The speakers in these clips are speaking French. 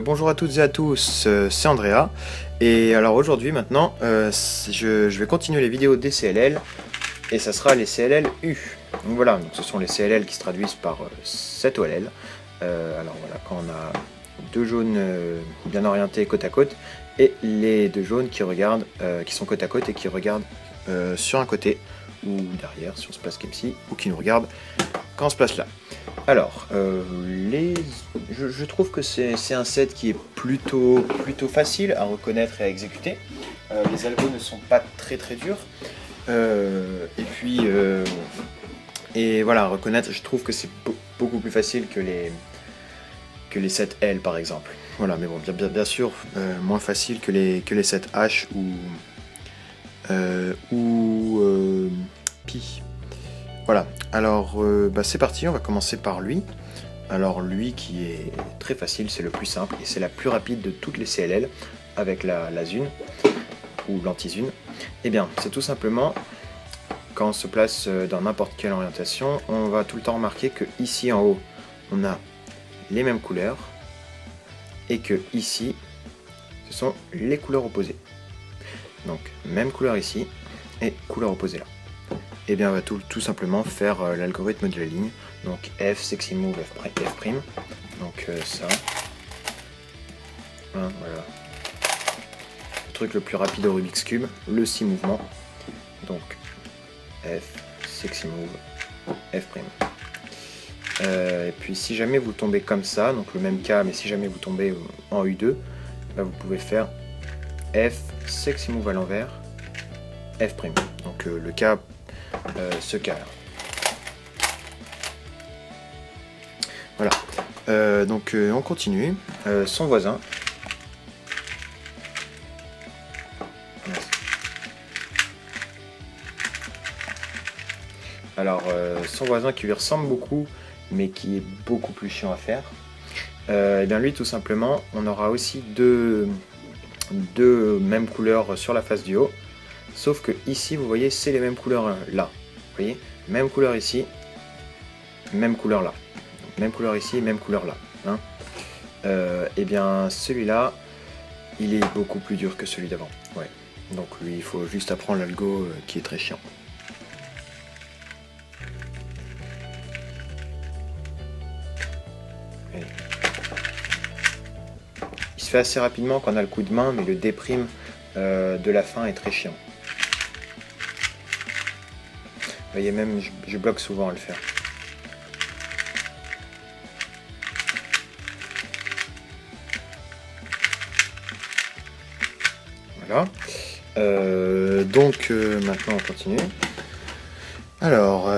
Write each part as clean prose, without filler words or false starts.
Bonjour à toutes et à tous, c'est Andrea. Et alors aujourd'hui maintenant, je vais continuer les vidéos des CLL et ça sera les CLL U. Donc voilà, donc ce sont les CLL qui se traduisent par 7 OLL. Alors voilà, quand on a deux jaunes bien orientés côte à côte et les deux jaunes qui regardent, qui sont côte à côte et qui regardent sur un côté ou derrière si on se place comme ci, ou qui nous regardent quand on se place là. Alors, je trouve que c'est un set qui est plutôt facile à reconnaître et à exécuter. Les algos ne sont pas très durs. Et voilà, à reconnaître, je trouve que c'est beaucoup plus facile que les sets L par exemple. Voilà, mais bon, bien sûr, moins facile que les sets H ou Pi. Voilà, alors c'est parti, on va commencer par lui. Alors lui qui est très facile, c'est le plus simple et c'est la plus rapide de toutes les CLL avec la Zune ou l'anti-Zune. Et bien, c'est tout simplement, quand on se place dans n'importe quelle orientation, on va tout le temps remarquer que ici en haut, on a les mêmes couleurs et que ici, ce sont les couleurs opposées. Donc, même couleur ici et couleur opposée là. Et bien on va tout simplement faire l'algorithme de la ligne. Donc F, sexy move, F'. Donc ça. Hein, voilà. Le truc le plus rapide au Rubik's Cube, le 6 mouvements. Donc F, sexy move, F'. Et puis si jamais vous tombez comme ça, donc le même cas, mais si jamais vous tombez en U2, bah, vous pouvez faire F, sexy move à l'envers, F'. Donc le cas ce cas là. Voilà. Donc on continue. Son voisin. Alors son voisin qui lui ressemble beaucoup, mais qui est beaucoup plus chiant à faire. Et bien lui tout simplement, on aura aussi deux mêmes couleurs sur la face du haut. Sauf que ici, vous voyez, c'est les mêmes couleurs là. Vous voyez, même couleur ici, même couleur là. Donc, même couleur ici, même couleur là. Hein. Et bien, celui-là, il est beaucoup plus dur que celui d'avant. Ouais. Donc lui, il faut juste apprendre l'algo qui est très chiant. Et il se fait assez rapidement quand on a le coup de main, mais le déprime de la fin est très chiant. Vous voyez, même je bloque souvent à le faire. Voilà. Donc maintenant on continue. Alors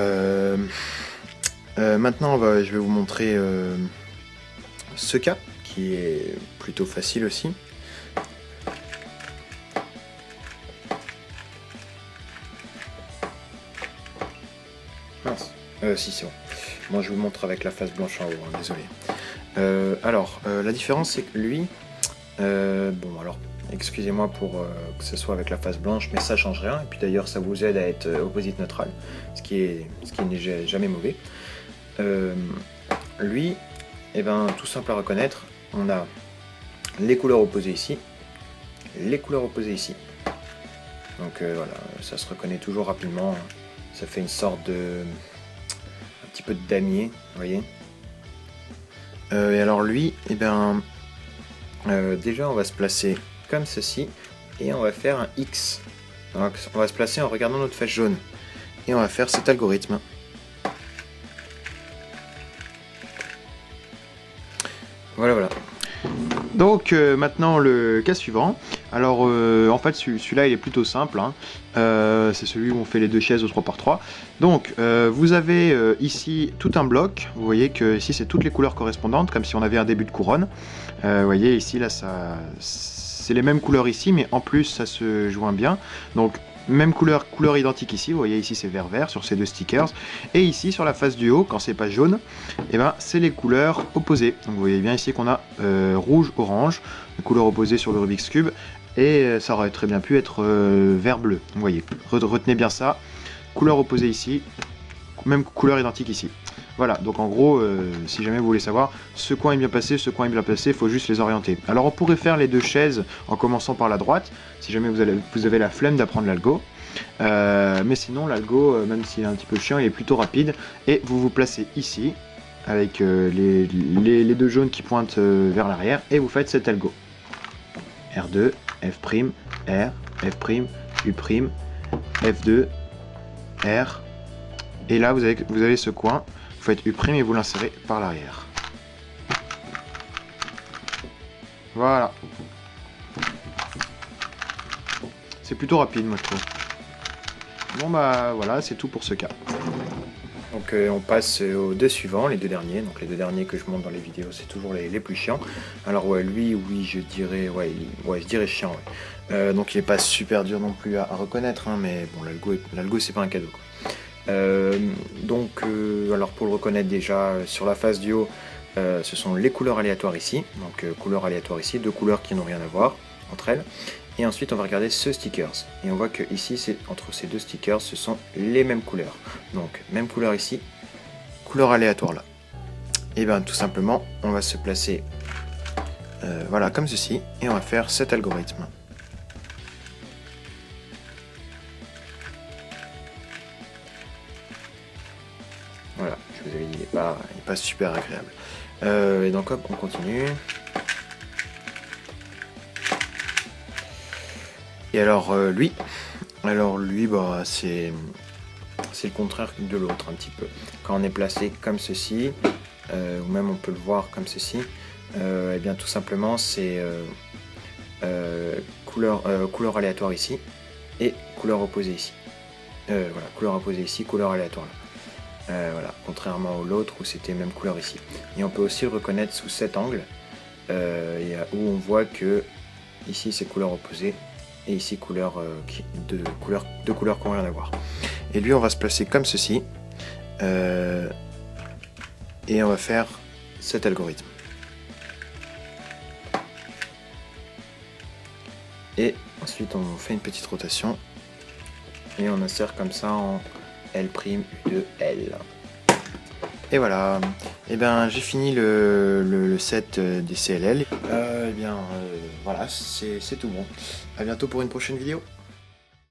maintenant je vais vous montrer ce cas qui est plutôt facile aussi. Si c'est bon. Moi je vous montre avec la face blanche en haut, hein, désolé. Alors, la différence c'est que lui, bon alors, excusez-moi pour que ce soit avec la face blanche, mais ça change rien. Et puis d'ailleurs ça vous aide à être opposite neutral, ce qui n'est jamais mauvais. Lui, eh ben, tout simple à reconnaître, on a les couleurs opposées ici, les couleurs opposées ici. Donc voilà, ça se reconnaît toujours rapidement. Ça fait une sorte de petit peu de damier, vous voyez. Et alors lui, eh bien, déjà on va se placer comme ceci et on va faire un X. Donc on va se placer en regardant notre face jaune et on va faire cet algorithme. Voilà. Donc maintenant le cas suivant. Alors en fait celui-là il est plutôt simple, hein. C'est celui où on fait les deux chaises au 3×3. Donc vous avez ici tout un bloc, vous voyez que ici c'est toutes les couleurs correspondantes, comme si on avait un début de couronne. Vous voyez ici là c'est les mêmes couleurs ici, mais en plus ça se joint bien. Donc même couleur identique ici, vous voyez ici c'est vert sur ces deux stickers, et ici sur la face du haut, quand c'est pas jaune, et ben c'est les couleurs opposées. Donc vous voyez bien ici qu'on a rouge-orange, les couleurs opposées sur le Rubik's Cube, et ça aurait très bien pu être vert-bleu. Vous voyez, retenez bien ça, couleur opposée ici, même couleur identique ici. Voilà, donc en gros, si jamais vous voulez savoir, ce coin est bien placé, ce coin est bien placé, il faut juste les orienter. Alors on pourrait faire les deux chaises en commençant par la droite, si jamais vous avez la flemme d'apprendre l'algo. Mais sinon, l'algo, même s'il est un petit peu chiant, il est plutôt rapide. Et vous vous placez ici, avec les deux jaunes qui pointent vers l'arrière, et vous faites cet algo. R2, F', R, F', U', F2, R. Et là, vous avez ce coin. Vous faites U' et vous l'insérez par l'arrière. Voilà. C'est plutôt rapide, moi je trouve. Bon bah voilà, c'est tout pour ce cas. Donc on passe aux deux suivants, les deux derniers. Donc les deux derniers que je montre dans les vidéos, c'est toujours les plus chiants. Alors ouais, lui, oui, je dirais, je dirais chiant. Ouais. Donc il est pas super dur non plus à reconnaître, hein, mais bon, l'algo c'est pas un cadeau, quoi. Alors pour le reconnaître déjà, sur la face du haut, ce sont les couleurs aléatoires ici. Donc couleurs aléatoires ici, deux couleurs qui n'ont rien à voir entre elles. Et ensuite on va regarder ce stickers. Et on voit que ici, entre ces deux stickers, ce sont les mêmes couleurs. Donc même couleur ici, couleur aléatoire là. Et bien tout simplement, on va se placer voilà comme ceci. Et on va faire cet algorithme. Voilà, je vous avais dit, il n'est pas super agréable. Et donc hop, on continue. Et alors lui, bah, c'est le contraire de l'autre un petit peu. Quand on est placé comme ceci, ou même on peut le voir comme ceci, et bien tout simplement c'est couleur aléatoire ici, et couleur opposée ici. Voilà, couleur opposée ici, couleur aléatoire là. Voilà, contrairement à l'autre où c'était même couleur ici. Et on peut aussi le reconnaître sous cet angle, où on voit que ici c'est couleur opposée, et ici deux couleurs qui n'ont rien à voir. Et lui on va se placer comme ceci, et on va faire cet algorithme. Et ensuite on fait une petite rotation, et on insère comme ça en L', U2, L. Et voilà, et bien j'ai fini le set des CLL. Voilà, c'est tout bon. A bientôt pour une prochaine vidéo.